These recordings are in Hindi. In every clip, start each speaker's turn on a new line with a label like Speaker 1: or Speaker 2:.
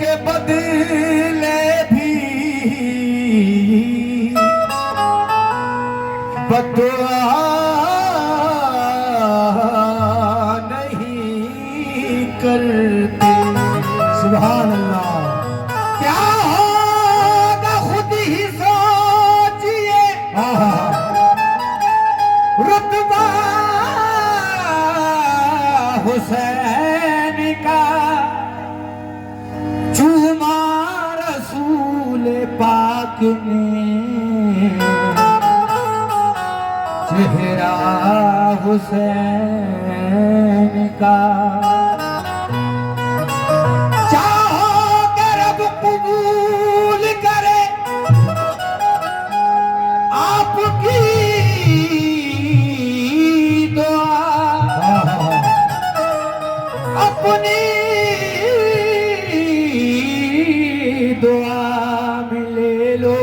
Speaker 1: के बदले भी बदुआ नहीं करते।
Speaker 2: सुभान अल्लाह।
Speaker 1: क्या होगा खुद ही सोचिए, रुतबा हुसैन का चूमा रसूल पाक ने, चेहरा हुसैन का। चाहो कि रब कबूल करे आपकी दुआ, अपनी दुआ में ले लो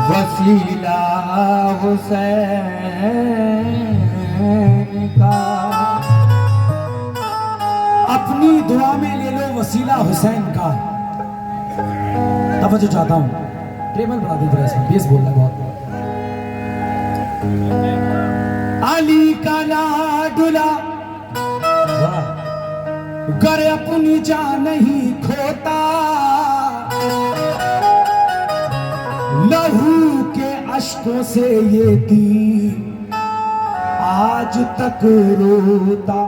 Speaker 1: वसीला हुसैन का।
Speaker 2: अपनी दुआ में ले लो वसीला हुसैन का। तवज्जो चाहता हूं, टेबल बढ़ा दो थोड़ा, इसमें बेस बोलना बहुत।
Speaker 1: अली का लाडुला
Speaker 2: गर अपनी जान नहीं खोता, लहू के अश्कों से ये दीन आज तक रोता।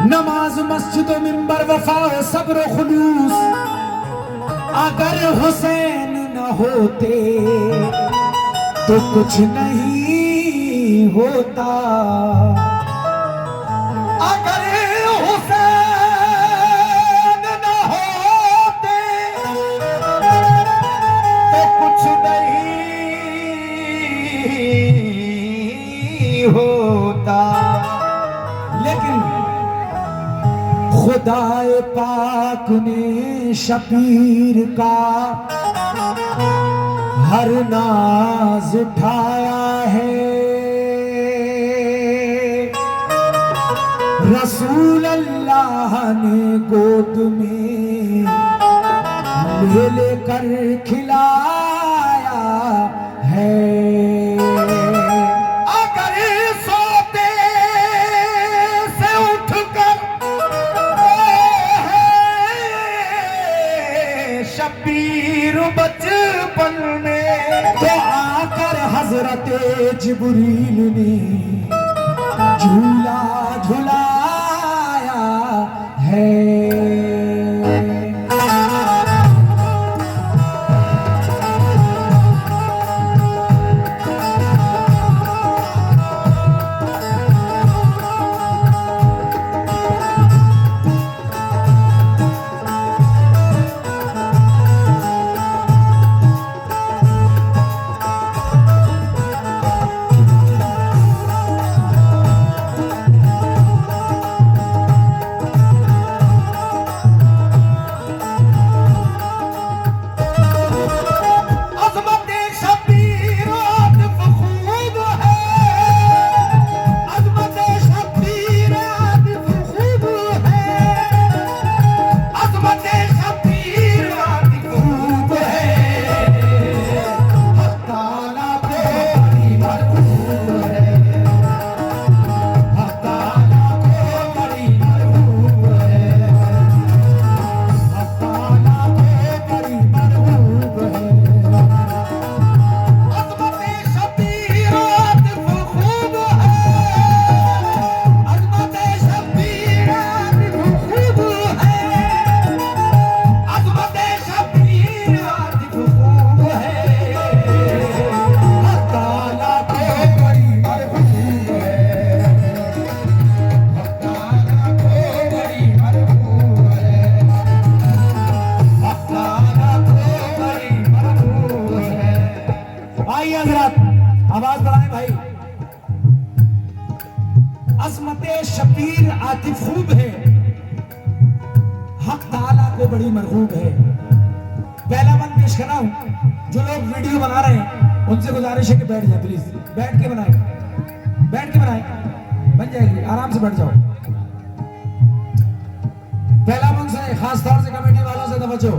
Speaker 2: नमाज मस्जिद मिंबर वफा सब्र खुलूस, अगर हुसैन न होते तो कुछ नहीं होता।
Speaker 1: अगर हुसैन न होते तो कुछ नहीं होता।
Speaker 2: लेकिन खुदाए पाक ने शबीर का हर नाज उठाया है। रसूल अल्लाह ने गोद में ले लेकर खिलाया है।
Speaker 1: अगर सोते से उठकर शबीर बचपन में,
Speaker 2: तो आकर हजरत जिब्रील ने झूला झुलाया है। आवाज बढ़ाए भाई। अजमत शबीर आतिफ खूब है, हक ताला को बड़ी मरगूब है। पहला बंद पेश कर रहा हूं, जो लोग वीडियो बना रहे हैं उनसे गुजारिश है कि बैठ जाए प्लीज, बैठ के बनाए, बैठ के बनाए, बन जाएगी, आराम से बैठ जाओ। पहला मंच है, खास तौर से कमेटी वालों से तवज्जो।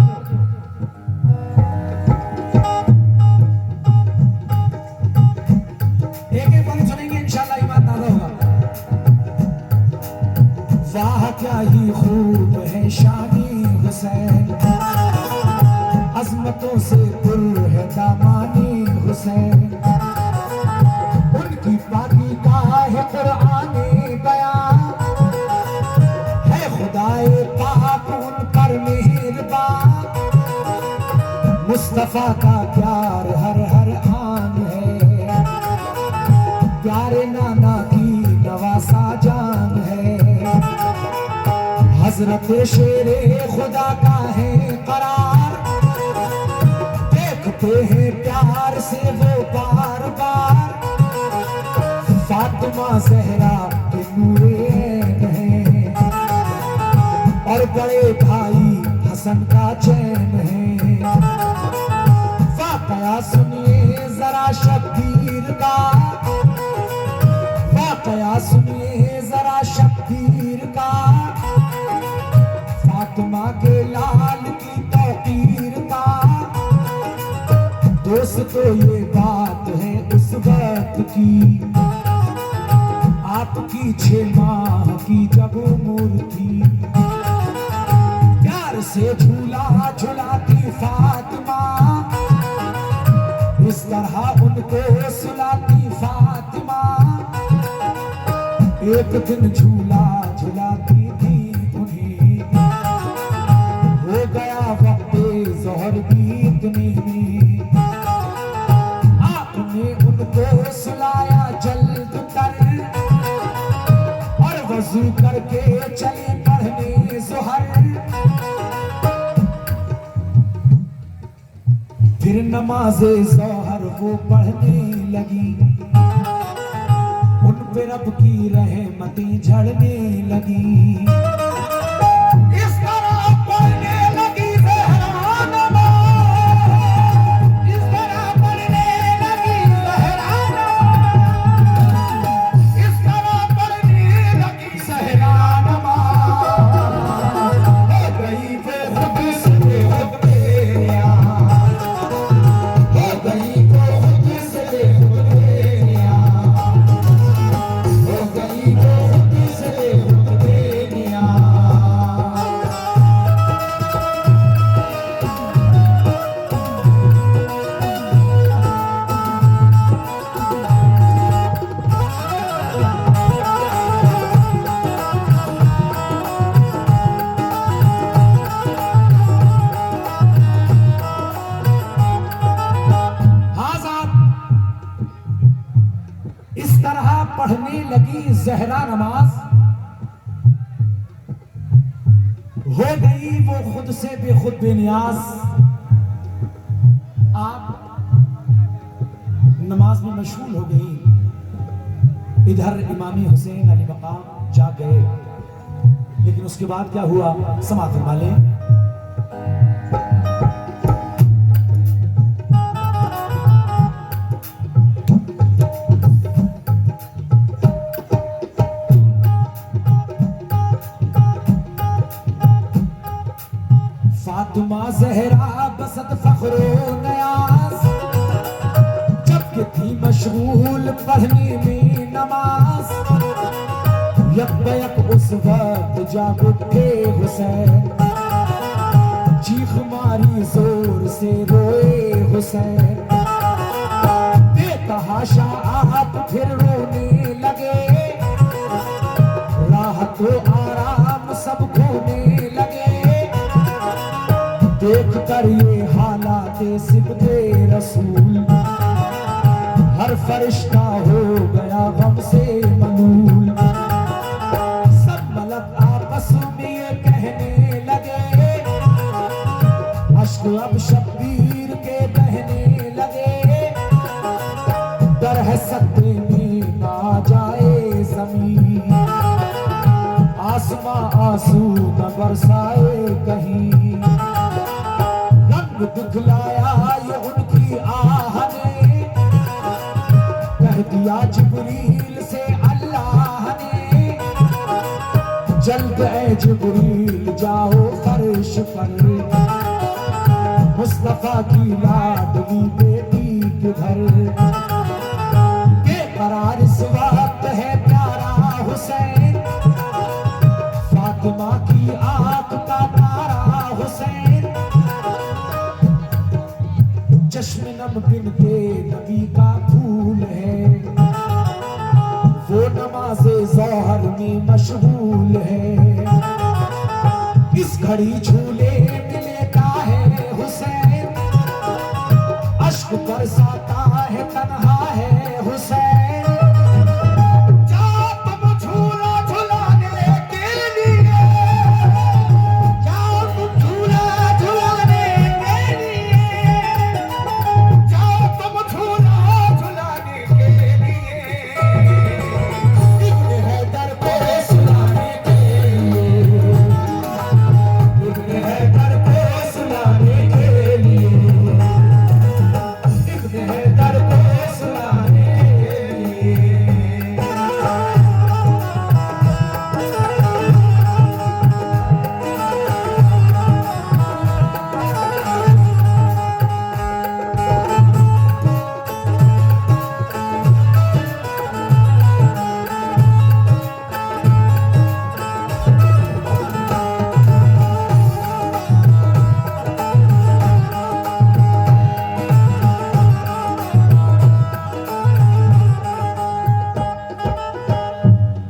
Speaker 2: एक एक पंक्ति सुनेंगे, इंशाल्लाह ईमान ताज़ा होगा। वाह क्या ही खूब है शानी हुसैन, अजमतों से पुर है दामानी हुसैन, उनकी पाकी का है कुरानी बयान, है खुदाए पाक उन पर मेहरबान, मुस्तफा का प्यार हर हर आन है, प्यारे नाना की नवासा जान है, हजरत शेरे खुदा का है करार, देखते हैं प्यार से वो बार बार, फातिमा जहरा के नूरे ऐन है, और बड़े भाई हसन का चैन है, वाकया सुनिए जरा शब्बीर का, वाकया सुनिए जरा शब्बीर का, फातिमा के लाल की तौकीर का, दोस्त तो ये बात है उस वक्त की, आपकी 6 माह की जब उम्र थी, प्यार से झूला झुलाती फातिमा, इस तरह उनको सुलाती फातिमा, एक दिन झूला झुलाती थी उन्हें, हो गया वक्त ज़ोहर बीतने में, आपने उनको सुलाया जल्द तर, और वजू करके चले पढ़ने ज़ोहर, फिर नमाज़े ज़ोहर वो पढ़ने लगी, उन पे रब की रहमतें झड़ने लगी, इस तरह पढ़ने लगी ज़हरा नमाज़, इस तरह पढ़ने लगी ज़हरा नमाज़, इस तरह पढ़ने लगी ज़हरा नमाज़, हो गई वो खुद से खुद बेनिया, हो गई वो खुद से खुद बेनिया, हो गई वो खुद से खुद बेनिया। हाँ साहब, इस तरह पढ़ने लगी ज़हरा नमाज, हो गई वो खुद से बेखुद बेनियाज, आप नमाज में मशगूल हो गई, इधर इमामी हुसैन अली मकाम जा गए, लेकिन उसके बाद क्या हुआ समात फरमा लें। फातिमा जहरा बसत फखरो नयाज, जबकि थी मशगूल पढ़ने में नमाज, यक उस वक्त जाग उठे हुसैन, चीख मारी जोर से रोए हुसैन, बेतहाशा आप फिर रोने लगे, राहत आराम सब खोने लगे, देख कर ये हालात सिबते रसूल, हर फरिश्ता हो गया गम से मलूल, सब मलक आपस में ये कहने लगे, अश्क अब शब्बीर के बहने लगे, डर है सत्ते में ना जाए जमीन, आसमां आंसू न बरसाए कहीं, दिखलाया ये उनकी आह ने, कह दिया जिब्रील से अल्लाह ने, जल्द ऐ जिब्रील जाओ फर्श पर, मुस्तफा की लाडली बेटी के घर। बेकरार इस वक्त है प्यारा हुसैन, फातिमा की आंख का तारा हुसैन। चश्मे नम बिनते नबी का फूल है, वो नमाज़े ज़ोहर में मशगूल है। इस घड़ी झूले में लेटा है हुसैन, अश्क बरसाता है तन्हा है हुसैन।
Speaker 1: जाओ तुम झूला झुलाने के लिए, जाओ तुम झूला झुलाने के लिए, जाओ तुम झूला झुलाने के लिए।
Speaker 2: इब्न हैदर को सुलाने के लिए, इब्न हैदर को सुलाने के लिए, इब्न हैदर को सुलाने के लिए।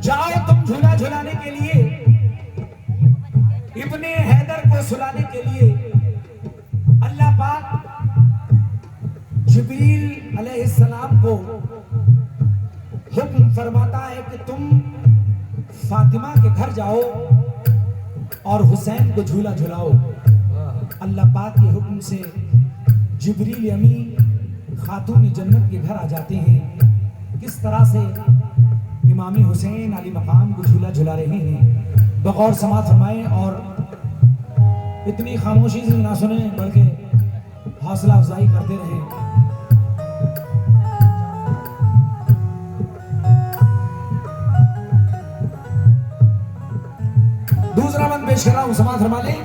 Speaker 2: जाओ तुम झूला झुलाने के लिए, इब्ने हैदर को सुलाने के लिए। अल्लाह पाक जिब्रील अलैहिस्सलाम को हुक्म फरमाता है कि तुम फातिमा के घर जाओ और हुसैन को झूला झुलाओ। अल्लाह पाक के हुक्म से जिब्रील अमी खातून जन्नत के घर आ जाते हैं। किस तरह से इमामी हुसैन अली मकाम को झूला झुला रहे हैं, बगौर समात फरमाएं और इतनी खामोशी से ना सुने बल्कि हौसला अफजाई करते रहें। दूसरा बंद पेश कर रहा हूं, समात फरमा लें।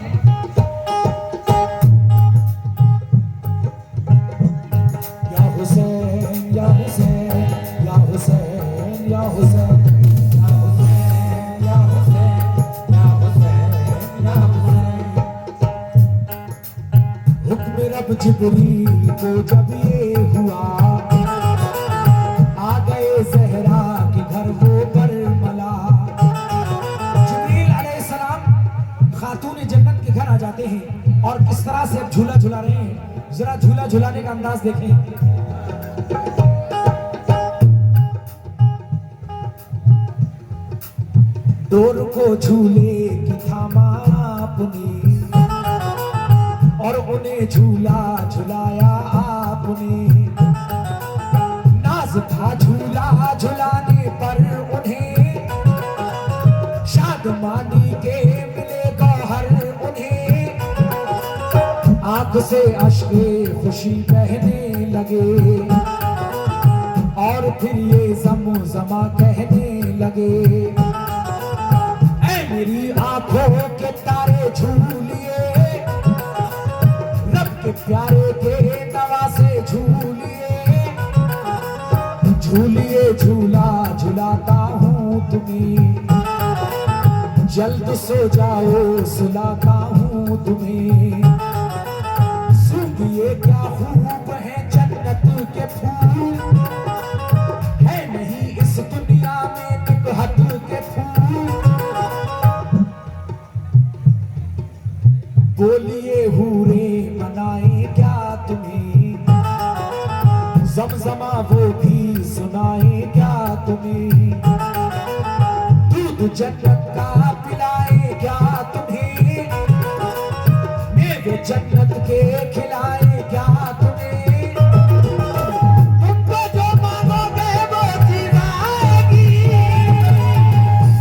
Speaker 2: या हुसैन या हुसैन या हुसैन या हुसैन या हुसैन या हुसैन या हुसैन या हुसैन। हुक्म रब जिब्रील को जब ये हुआ, आ गए ज़हरा के घर वो करबला। जिब्रील अलैहिस्सलाम खातून जन्नत के घर आ जाते हैं और किस तरह से अब झूला झुला रहे हैं, जरा झूला झुलाने का अंदाज देखें। डोर को झूले की थामा आपने, और उन्हें झूला झुलाया आपने। नाज था झूला झुलाने पर उन्हें, शादमानी के मिले गौहर उन्हें। आंख से अश्के खुशी बहने लगे, और फिर ये ज़म-ज़मा कहने लगे। मेरी आंखों के तारे झूलिए, रब के प्यारे के नवासे झूलिए। झूलिए झूला झुलाता हूँ तुम्हें, जल्द सो जाओ सुलाता हूँ तुम्हें। सूंघिए क्या खूब है जन्नत के फूल, है नहीं इस दुनिया में निकहत के फूल। बोलिए हूरे मनाए क्या तुम्हें, ज़मज़मा वो भी सुनाए क्या तुम्हें। दूध जन्नत का पिलाए क्या तुम्हें, मेवे जन्नत के खिलाए क्या तुम्हें।
Speaker 1: तुमको जो मांगोगे वो चीज़ आएगी,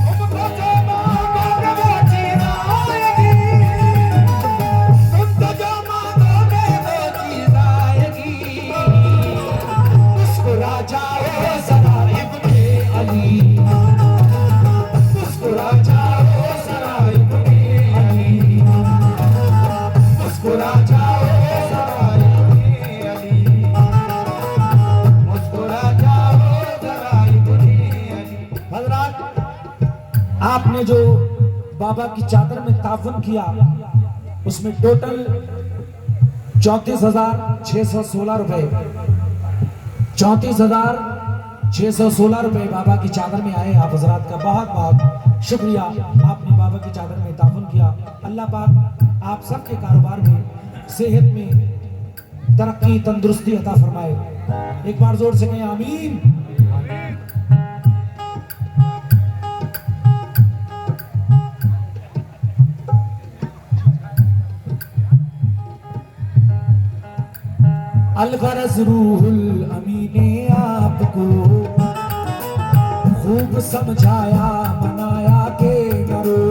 Speaker 1: तुमको जो मांगोगे वो चीज़ आएगी, तुमको जो मांगोगे वो चीज़ आएगी।
Speaker 2: मुस्कुरा जाओ ज़रा इब्ने अली, मुस्कुरा आपने जो बाबा की चादर में ताउन किया उसमें टोटल 34,616 रुपए 34,616 रुपए बाबा की चादर में आए। आप हजरात का बहुत बहुत शुक्रिया, आपने बाबा की चादर में ताउन किया। अल्लाह पाक आप सबके कारोबार में, सेहत में तरक्की तंदुरुस्ती अता फरमाए। एक बार जोर से कहें आमीन। अलगरज रूहुल अमी ने आपको खूब समझाया मनाया के करो,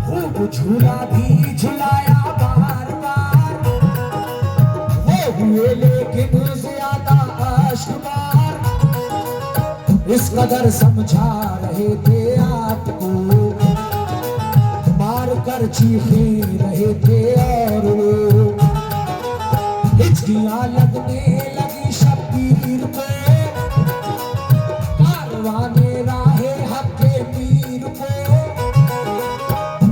Speaker 2: खूब झूला भी झुलाया बार बार, वो हुए लेकिन ज्यादा अश्कबार, इस कदर समझा रहे थे आपको, मार कर चीखे रहे थे और वो हिचकियां लगने लगी शब्बीर पे, कारवाने राहे हक के पीर पे,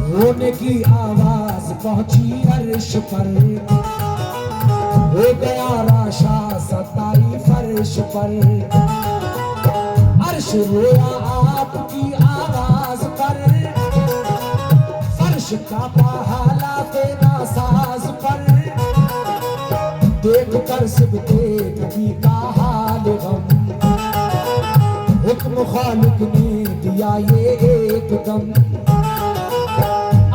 Speaker 2: रोने की आवाज पहुंची अर्श पर, हो गया राशा सताई फर्श पर, अर्श रोया आपकी आवाज पर, फर्श का हालात नासाज पर, देख कर सिबते नबी का हाल गम, हुक्म खालिक ने दिया ये एक दम,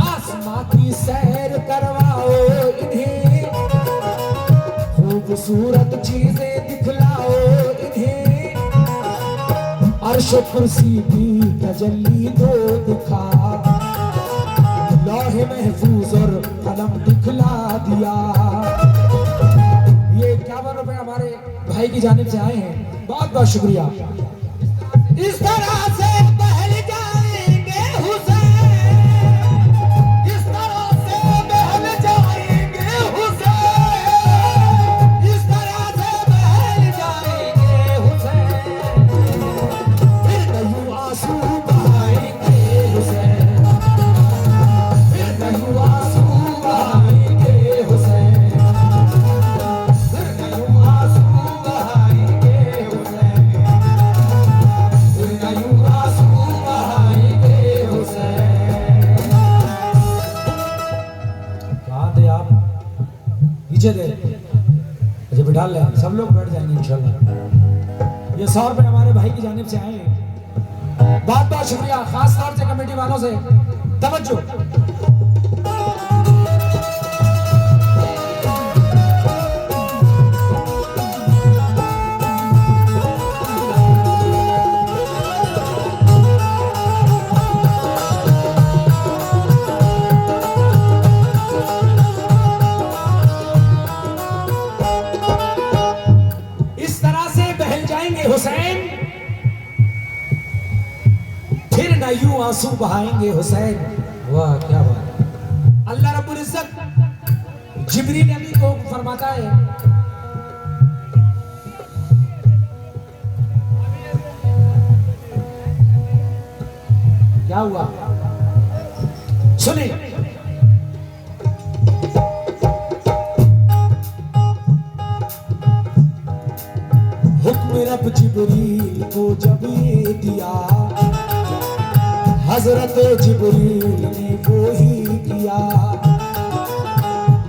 Speaker 2: आसमां की सैर करवाओ इन्हें, खूबसूरत चीजें दिखलाओ इन्हें, अर्श कुर्सी की तजल्ली दो दिखा, लौहे महफूज और कलम दिखला दिया। ये 51 रुपए हमारे भाई की जानिब से आए हैं, बहुत बहुत शुक्रिया।
Speaker 1: इस तरह से बहल जाएंगे हुसैन, इस तरह से बहल जाएंगे हुसैन, इस तरह से बहल जाएंगे हुसैन, फिर नहीं आंसू बहाएंगे हुसैन, फिर नहीं आंसू बहाएंगे हुसैन,
Speaker 2: दे मुझे बिठा ले, सब लोग बैठ जाएंगे इंशाल्लाह। ये 100 रुपए हमारे भाई की जानिब से आए हैं, बहुत बहुत शुक्रिया, खास तौर से कमेटी वालों से तवज्जो। हुसैन फिर न यूं आंसू बहाएंगे हुसैन। वाह क्या बात। अल्लाह रब्बुल इज्जत जिब्रील नबी को फरमाता है, क्या हुआ सुने, रब जिब्रील को जब ये दिया, हजरत जिब्रील ने वो ही किया,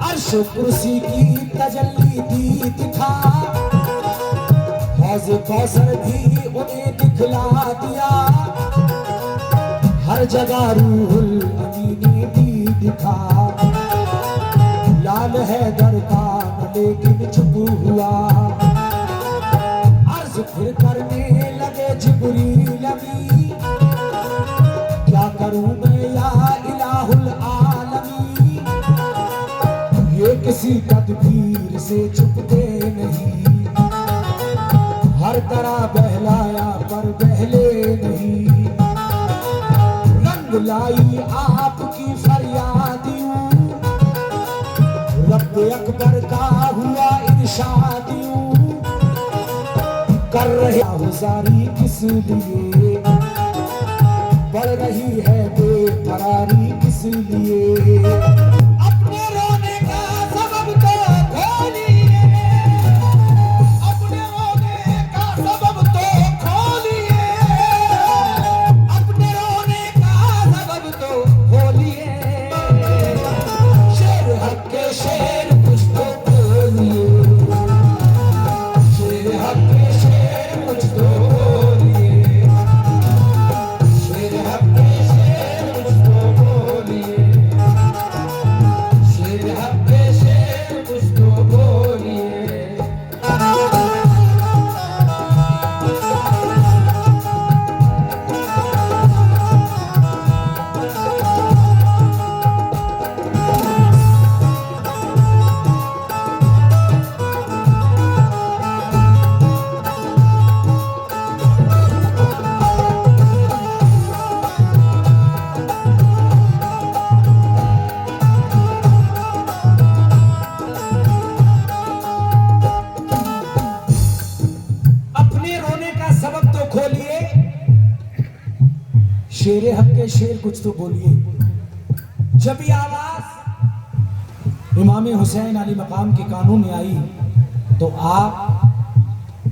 Speaker 2: अर्श कुर्सी की तजल्ली दी दिखा, हौज़ कौसर भी उन्हें दिखला दिया, हर जगह रूहुल अमी ने भी दिखा, लाल है दर का लेकिन चुप हुआ, फिर करने लगे जिब्रील अमी, क्या करूं मैं या इलाहुल आलमी, ये किसी तदबीर से चुपते नहीं, हर तरह बहलाया पर बहले नहीं, रंग लाई आपकी फरियादियों, रब अकबर का हुआ इरशादियों, कर रहे गुजारी किस लिए, पढ़ रही है बेकरारी किस लिए।
Speaker 1: अपने रोने का सबब तो खोलिए, अपने रोने का सबब तो खोलिए, अपने रोने का सबब तो खोलिए। शेर हक के शेर कुछ तो बोलिए, शेर हक के शेर कुछ तो बोलिए, शेर हक के शेर कुछ तो बोलिए, शेर हक के शेर कुछ तो बोलिए।
Speaker 2: अपने रोने का सबब तो खोलिए, शेर हक के शेर कुछ तो बोलिए। जब ये आवाज इमाम हुसैन अली मकाम के कानों में आई तो आप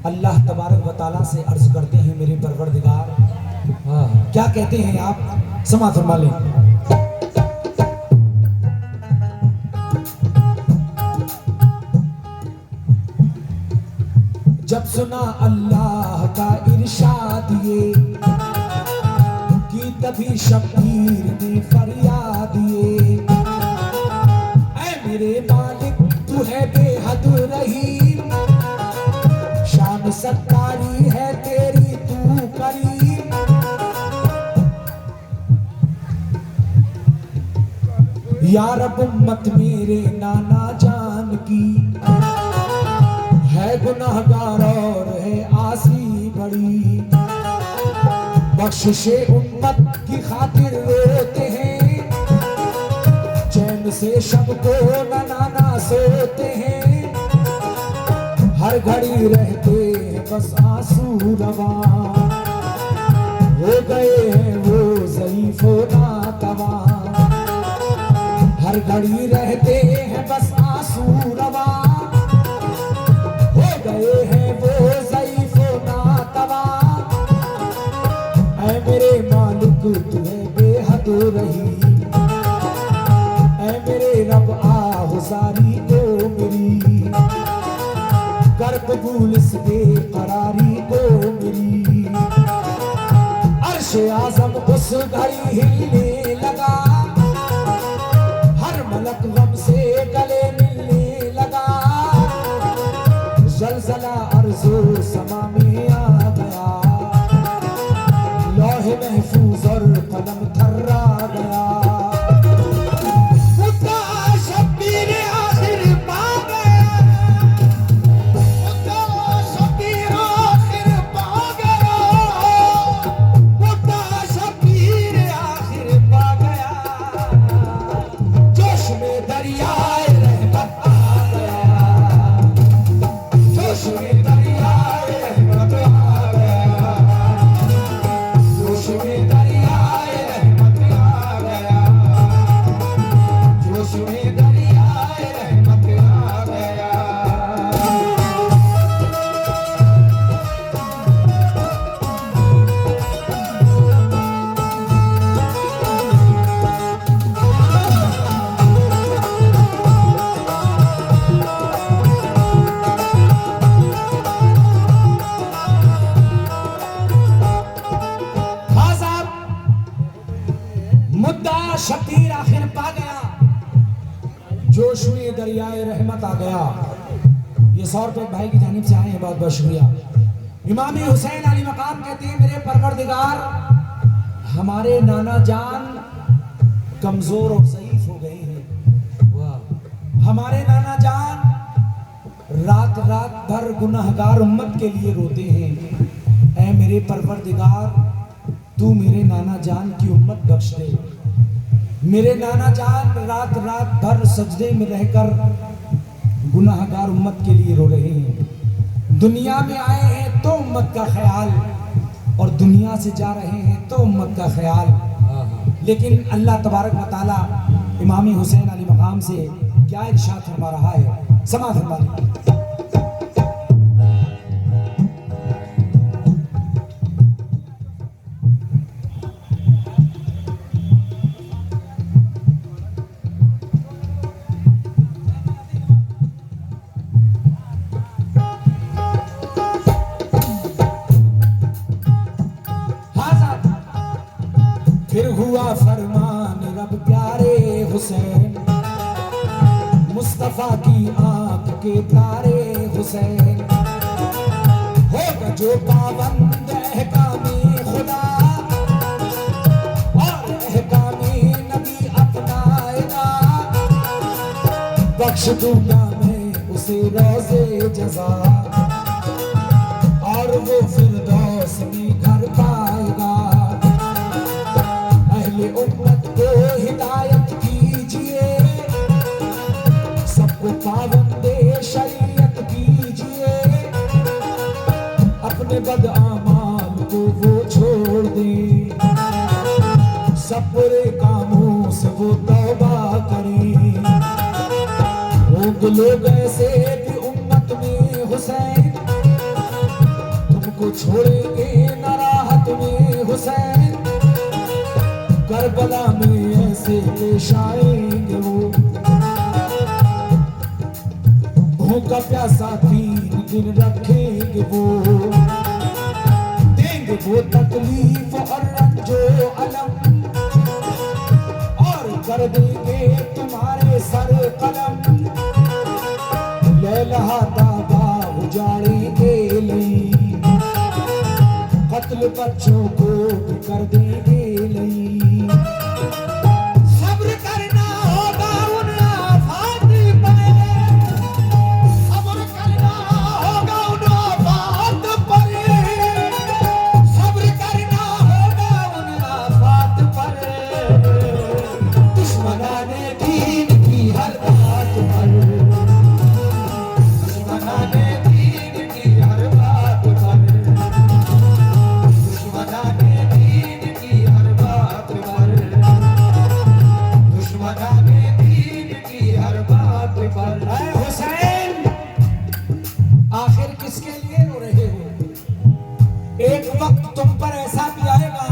Speaker 2: अल्लाह तबारक व तआला से अर्ज करते हैं, मेरे परवरदिगार। क्या कहते हैं आप, समा फरमा लें। जब सुना अल्लाह का इरशाद ये कि तभी शब्बीर ने फरियाद ये, ऐ मेरे मालिक तू है बेहद रहीम, शान सत्तारी है तेरी तू करीम। या रब उम्मत मेरे नाना जान की है गुनाहगार और है आसी बड़ी, बख्शिशे उम्मत की खातिर रोते हैं, चैन से शब को नाना सोते हैं, हर घड़ी रहते हैं बस आंसू रवा, हो गए हैं वो ज़ईफ़ो नातवा, हर घड़ी रहते हैं बस आंसू रवा, गए हैं वो ज़ईफ़ो नातवा। ऐ मेरे मालिक तू है बेहद रहीम, ऐ मेरे रब आहुज़ारी को मेरी, कर कबूल इस बेकरारी को मेरी। अर्श-ए आज़म उस घड़ी हिलने लगा, हर मलक गम से गले मिलने लगा, ज़लज़ला अर्ज़ो समा में आ गया, लौहे महफूज और कलम थर्रा गया।
Speaker 1: खुदा शब्बीर आखिर पा गया, खुदा शब्बीर आखिर पा गया, खुदा शब्बीर आखिर पा गया। जोश में दरियाए रहमत आ गया, जोश में दरियाए रहमत आ गया, जोश में दरियाए रहमत आ गया, जोश में दरियाए रहमत आ गया।
Speaker 2: हाँ साहब, मुद्दा शब्बीर आखिर पा गया, जोश में दरियाए रहमत आ गया। ये 100 रुपए भाई की जानिब से आए हैं, बहुत बहुत शुक्रिया। इमाम हुसैन अली मकाम कहते हैं, मेरे परवरदिगार हमारे नाना जान कमजोर और ज़ईफ हो गए हैं। हमारे नाना जान रात रात भर गुनाहगार उम्मत के लिए रोते हैं। ऐ मेरे परवरदिगार तू मेरे नाना जान की उम्मत बख्श दे। मेरे नाना जान रात रात भर सजदे में रहकर गुनाहगार उम्मत के लिए रो रहे हैं। दुनिया में आए हैं तो उम्मत का ख्याल, और दुनिया से जा रहे हैं तो उम्मत का ख्याल। लेकिन अल्लाह तबारक व तआला इमाम हुसैन अली मकाम से क्या इरशाद फरमा रहा है, समा फरमा लीजिए। फिर हुआ फरमान रब प्यारे हुसैन, मुस्तफा की आंख के तारे हुसैन, होगा जो पाबंद अहकामे खुदा और अहकामे नबी अपनाएगा, बख्श दूंगा मैं उसे रोज़े जज़ा और वो फिरदौस में घर पाएगा। उम्मत को हिदायत कीजिए, सबको पाबंदे शरीयत कीजिए, अपने बदआमाल को वो छोड़ दें, सब बुरे कामों से वो तौबा करें। वो लोग ऐसे भी उम्मत में हुसैन, तुमको छोड़ेंगे न राहत में हुसैन, करबला में ऐसे पेश आएंगे वो, भूखा प्यासा 3 दिन रखेंगे वो, देंगे वो तकलीफ और रंजो अलम, और कर देंगे तुम्हारे सर कलम, लैला दादा उजाड़ेंगे नहीं, कत्ल बच्चों को भी कर देंगे नहीं। सब्र करना होगा उन आफात पर, सब्र करना होगा उन आफात पर, सब्र करना होगा उन आफात पर, दुश्मनाने दीन की हर बात पर, दुश्मनाने दीन की हर बात पर, दुश्मनाने दीन की हर बात पर, दुश्मनाने दीन की हर बात पर। ऐ हुसैन, आखिर किसके लिए रो रहे हो? एक वक्त तुम पर ऐसा भी आएगा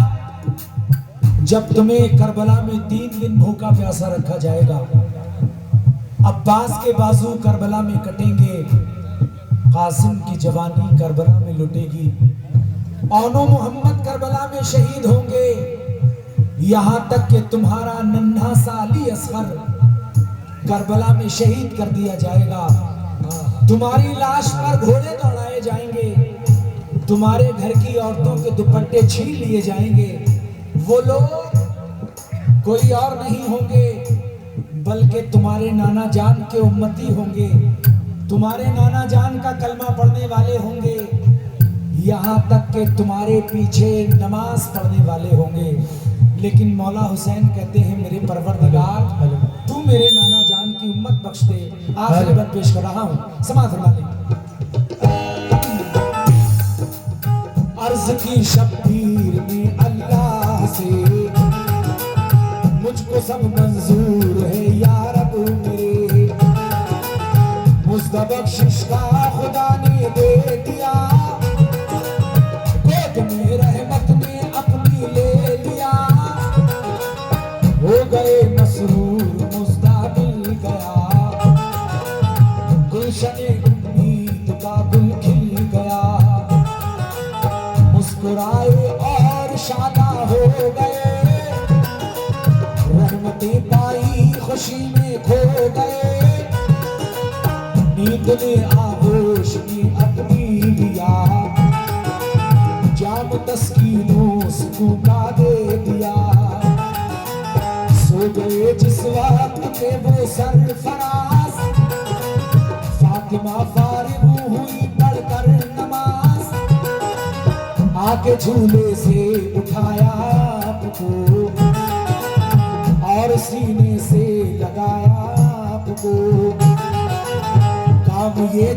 Speaker 2: जब तुम्हें करबला में 3 दिन भूखा प्यासा रखा जाएगा। अब्बास के बाजू करबला में कटेंगे, कासिम की जवानी करबला में लुटेगी, औनो मोहम्मद करबला में शहीद होंगे, यहां तक कि तुम्हारा नन्हा सा अली असगर करबला में शहीद कर दिया जाएगा। तुम्हारी लाश पर घोड़े दौड़ाए जाएंगे, तुम्हारे घर की औरतों के दुपट्टे छीन लिए जाएंगे। वो लोग कोई और नहीं होंगे बल्कि तुम्हारे नाना जान के उम्मती होंगे, तुम्हारे नाना जान का कलमा पढ़ने वाले होंगे, यहाँ तक कि तुम्हारे पीछे नमाज पढ़ने वाले होंगे। लेकिन मौला हुसैन कहते हैं, मेरे परवरदिगार तू मेरे नाना जान की उम्मत बख्श दे। आखिरी बात पेश कर रहा हूँ, समाज वाले अर्ज की शब्बीर में अल्लाह से, मुझको सब मंजूर है या रब मेरे, मुझको बख्शिश का खुदा ने दे दिया, गोद में रहमत ने अपनी ले लिया, हो गए मसरूर मुस्ताबिल गया, गुलशन उम्मीद का गुल खिल गया, मुस्कुराए और शादा हो गए, रहमतें पाई खुशी में खो गए, नींद ने आगोश में अपनी लिया, जाम तस्कीनों सुकून का दे दिया, सो गए जिस वक्त के वो सरफराज, फातिमा फारिग हुई पढ़कर नमाज, आके झूले से उठाया आपको और सीने से लगाया आपको, काम ये